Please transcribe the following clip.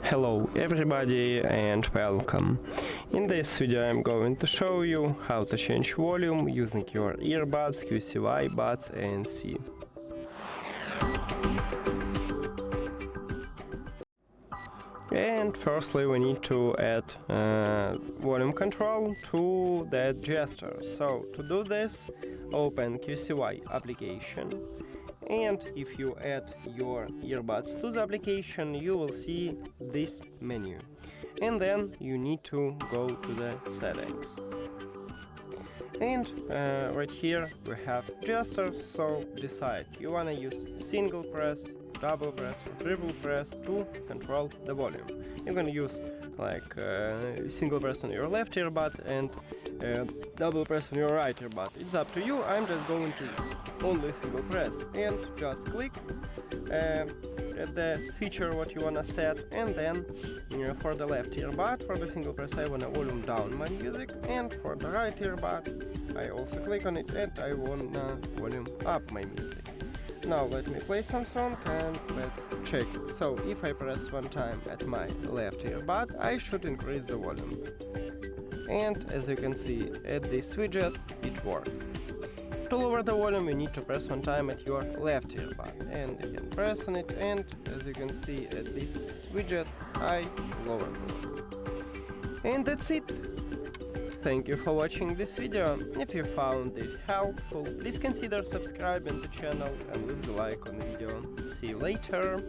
Hello everybody and welcome. In this video I'm going to show you how to change volume using your earbuds QCY Buds ANC. And firstly we need to add volume control to that gesture. So to do this, open QCY application. And if you add your earbuds to the application, you will see this menu. And then you need to go to the settings. And right here we have gestures, so decide you wanna use single press, double press or triple press to control the volume. You're gonna use like single press on your left earbud and double press on your right earbud. It's up to you. I'm just going to only single press and just click at the feature what you wanna set, and then for the left earbud, for the single press I wanna volume down my music, and for the right earbud I also click on it and I wanna volume up my music. Now let me play some song and let's check it. So if I press one time at my left earbud, I should increase the volume. And as you can see at this widget, it works. To lower the volume you need to press one time at your left earbud, and you can press on it, and as you can see at this widget, I lower the volume. And that's it. Thank you for watching this video. If you found it helpful, please consider subscribing to the channel and leave the like on the video. See you later!